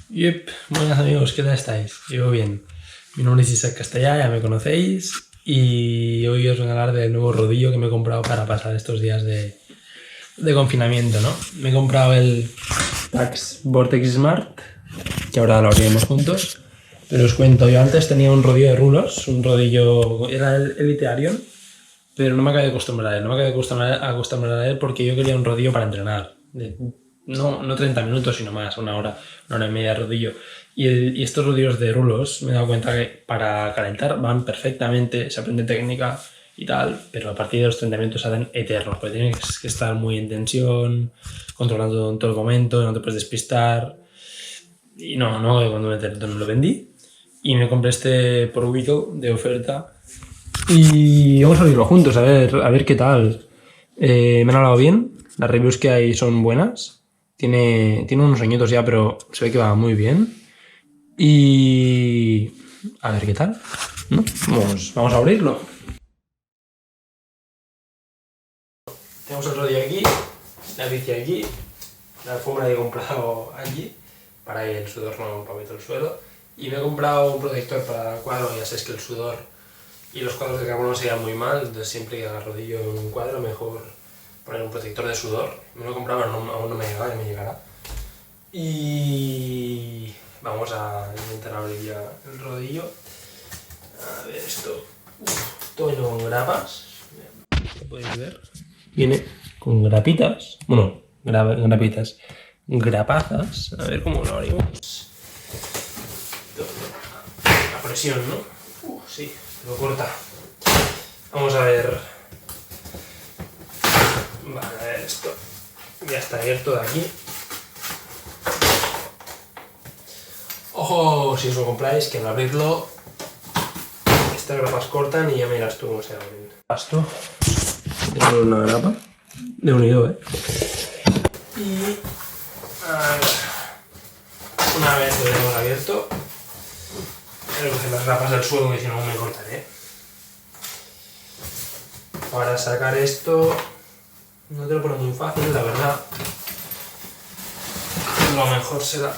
Yep, buenas amigos, ¿qué tal estáis? Yo bien. Mi nombre es Isaac Castellá, ya me conocéis. Y hoy os voy a hablar del nuevo rodillo que me he comprado para pasar estos días de confinamiento, ¿no? Me he comprado el Tacx Vortex Smart, que ahora lo abriremos juntos. Pero os cuento, yo antes tenía un rodillo de rulos, un rodillo, era el Elite Arion, pero no me acabé de acostumbrar a él. No me acabé de acostumbrar a él porque yo quería un rodillo para entrenar. No 30 minutos, sino más, una hora y media de rodillo. Y estos rodillos de rulos, me he dado cuenta que para calentar van perfectamente, se aprende técnica y tal, pero a partir de los 30 minutos se hacen eternos, porque tienes que estar muy en tensión, controlando en todo el momento, no te puedes despistar. Y no, cuando me lo vendí. Y me compré este por Wiggle de oferta. Y vamos a abrirlo juntos, a ver qué tal. Me han hablado bien, las reviews que hay son buenas. Tiene unos añitos ya, pero se ve que va muy bien. Y a ver qué tal, ¿no? Vamos a abrirlo. Tenemos el rodillo aquí, la bici aquí, la alfombra que he comprado allí, para que el sudor no empapete el suelo. Y me he comprado un protector para el cuadro, ya sabes que el sudor y los cuadros de carbono se llevan muy mal, entonces siempre que haga rodillo en un cuadro, mejor poner un protector de sudor. Me lo he comprado, pero aún no me llega, ya me llegará. Y vamos a intentar abrir ya el rodillo. A ver esto. Todo viene con grapas. ¿Lo podéis ver? Viene con grapitas. Bueno, grapitas. Grapazas. A ver cómo lo abrimos. La presión, ¿no? Sí, lo corta. Vamos a ver. Vale, a ver esto. Ya está abierto de aquí. Ojo, si os lo compráis, que al abrirlo estas grapas cortan y ya me dirás tú cómo se abren. Pasto. Tengo una grapa de unido, Y a ver, una vez lo tenemos abierto, voy a coger las grapas del suelo que si no me cortaré. Para sacar esto no te lo pone muy fácil, la verdad. Lo mejor será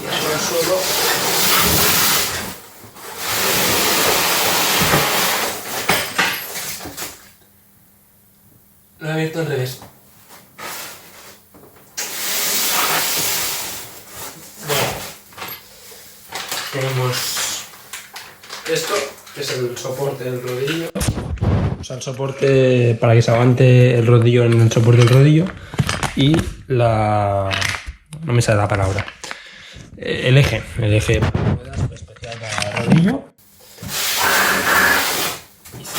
tirarlo al suelo. Lo he abierto al revés. Bueno, tenemos esto, que es el soporte del rodillo. O sea, el soporte para que se aguante el rodillo en el soporte del rodillo. Y la... no me sale la palabra. El eje especial para el rodillo. Y si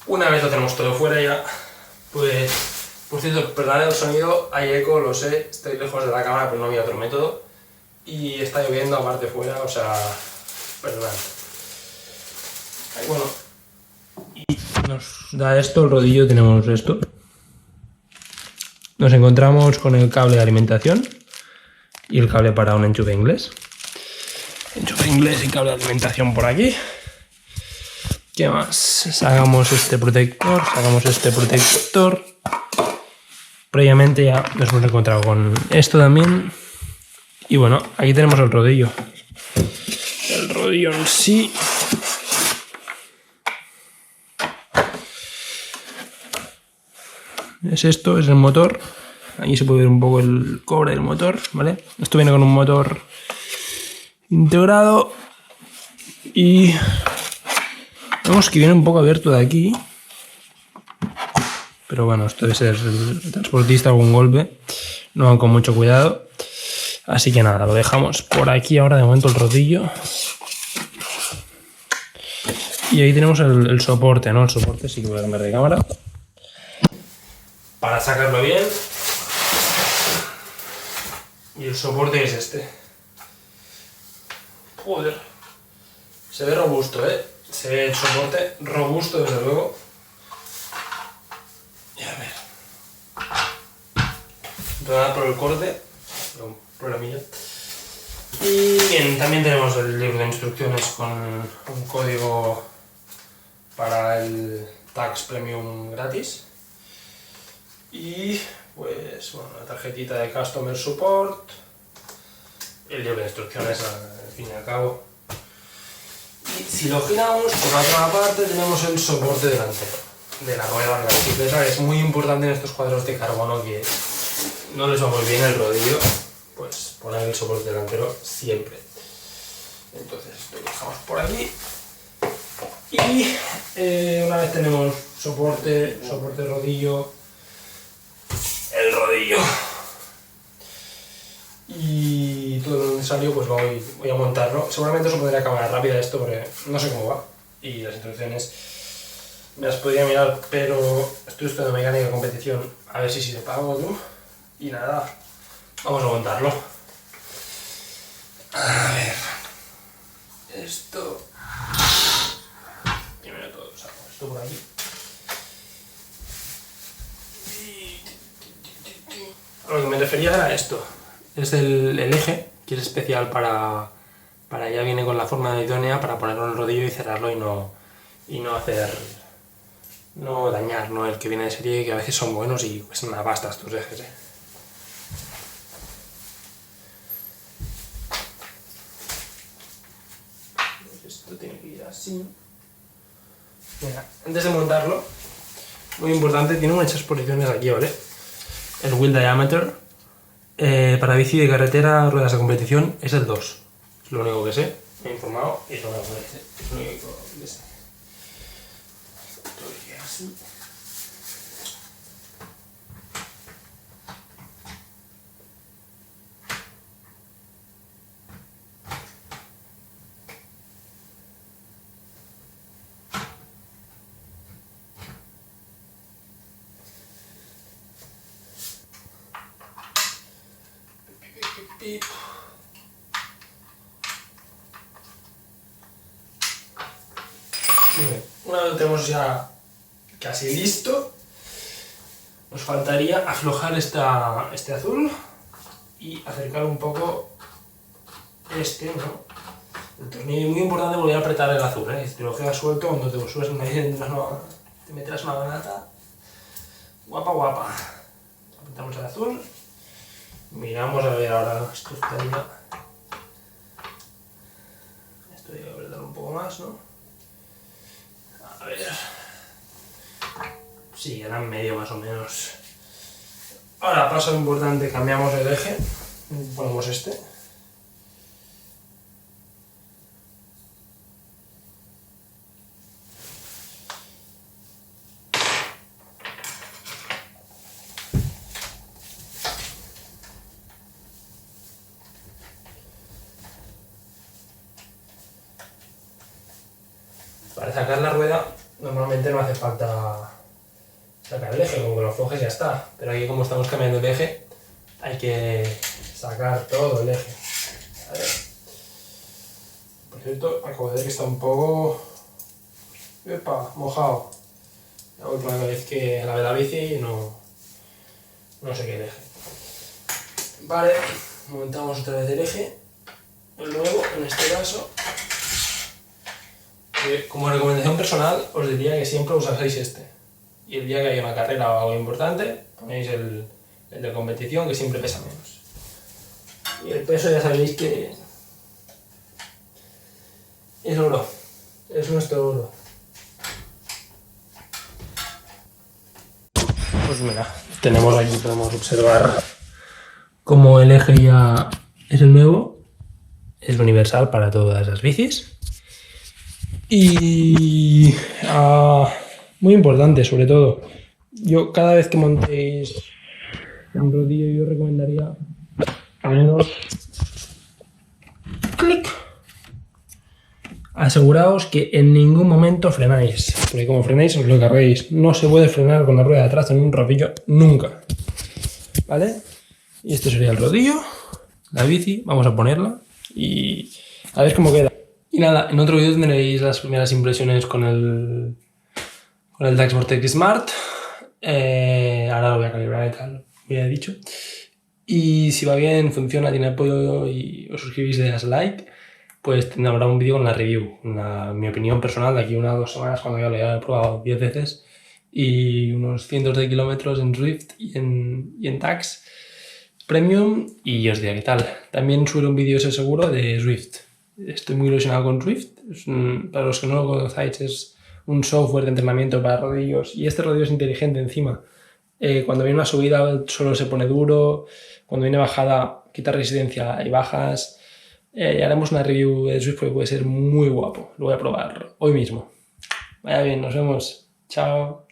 una vez lo tenemos todo fuera ya, pues, por cierto, perdonad el sonido, hay eco, lo sé, estoy lejos de la cámara, pero no había otro método. Y está lloviendo aparte fuera, o sea, perdonad. Bueno, y nos da esto, el rodillo, tenemos esto. Nos encontramos con el cable de alimentación y el cable para un enchufe inglés. Enchufe inglés y cable de alimentación por aquí. ¿Qué más? Sacamos este protector, Previamente ya nos hemos encontrado con esto también. Y bueno, aquí tenemos el rodillo. El rodillo en sí. Es esto, es el motor. Ahí se puede ver un poco el cobre del motor, ¿vale? Esto viene con un motor integrado. Y vemos que viene un poco abierto de aquí. Pero bueno, esto debe ser el transportista, algún golpe. No van con mucho cuidado. Así que nada, lo dejamos por aquí ahora de momento el rodillo. Y ahí tenemos el soporte, ¿no? El soporte sí que voy a cambiar de cámara. Para sacarlo bien. Y el soporte es este. Joder. Se ve robusto, Se ve el soporte robusto, desde luego. Y a ver. Perdonad por el corte. Un problemilla. Y bien, también tenemos el libro de instrucciones con un código para el Tacx Premium gratis. Y pues bueno, la tarjetita de Customer Support, el libro de instrucciones al fin y al cabo. Y si lo giramos, por la otra parte tenemos el soporte delantero de la rueda de la bicicleta, que es muy importante en estos cuadros de carbono que no les va muy bien el rodillo, pues poner el soporte delantero siempre. Entonces esto lo dejamos por aquí. Y una vez tenemos soporte rodillo, el rodillo y todo lo necesario, pues voy a montarlo. Seguramente os lo pondré a cámara rápida esto porque no sé cómo va y las instrucciones me las podría mirar, pero estoy estudiando mecánica de competición a ver si le pago tú. Y nada, vamos a montarlo. A ver, esto primero todo saco esto por aquí. A lo que me refería era esto. Es el eje, que es especial para ya viene con la forma idónea para ponerlo en el rodillo y cerrarlo y no dañar, ¿no? El que viene de serie, que a veces son buenos y pues una pasta estos ejes, ¿eh? Pues esto tiene que ir así. Mira, antes de montarlo, muy importante, tiene muchas posiciones aquí, ¿vale? El wheel diameter, para bici de carretera, ruedas de competición, es el 2. Es lo único que sé, me he informado y es lo único que sé. Es lo único que sé. Esto iría así. Una vez lo tenemos ya casi listo, nos faltaría aflojar este azul y acercar un poco este, ¿no? El tornillo es muy importante volver a apretar el azul, ¿eh? Si te lo quedas suelto, cuando te subes en te meterás una banata guapa. Apretamos el azul, miramos a ver ahora, esto estaría... Esto hay que apretar un poco más, ¿no? A ver... Sí, eran medio más o menos. Ahora, paso importante, cambiamos el eje, ponemos este. Para sacar la rueda, normalmente no hace falta sacar el eje, como que lo aflojes y ya está. Pero aquí, como estamos cambiando el eje, hay que sacar todo el eje. A ver. Por cierto, acabo de ver que está un poco... ¡Epa! Mojado. La última vez que lavé la bici no sé qué eje. Vale, montamos otra vez el eje. Luego, en este caso, como recomendación personal, os diría que siempre usaseis este. Y el día que haya una carrera o algo importante, ponéis el de competición, que siempre pesa menos. Y el peso ya sabéis que es oro, es nuestro oro. Pues mira, tenemos aquí, podemos observar cómo el eje ya es el nuevo, es universal para todas las bicis. Y muy importante, sobre todo, yo cada vez que montéis un rodillo, yo recomendaría al menos clic. Aseguraos que en ningún momento frenáis, porque como frenáis os lo carguéis. No se puede frenar con la rueda de atrás en un rodillo nunca, ¿vale? Y este sería el rodillo, la bici, vamos a ponerla y a ver cómo queda. Y nada, en otro vídeo tendréis las primeras impresiones con el Tacx Vortex Smart. Ahora lo voy a calibrar y tal, como ya he dicho. Y si va bien, funciona, tiene apoyo y os suscribís y le das like, pues habrá un vídeo con la review, mi opinión personal de aquí 1 o 2 semanas cuando ya lo haya probado 10 veces y unos cientos de kilómetros en Swift y en Tax Premium, y os diré qué tal. También subiré un vídeo ese seguro de Swift. Estoy muy ilusionado con Swift. Para los que no lo conocáis, es un software de entrenamiento para rodillos, y este rodillo es inteligente encima. Cuando viene una subida solo se pone duro, cuando viene bajada quita resistencia y bajas. Haremos una review de Swift porque puede ser muy guapo. Lo voy a probar hoy mismo. Vaya bien, nos vemos. Chao.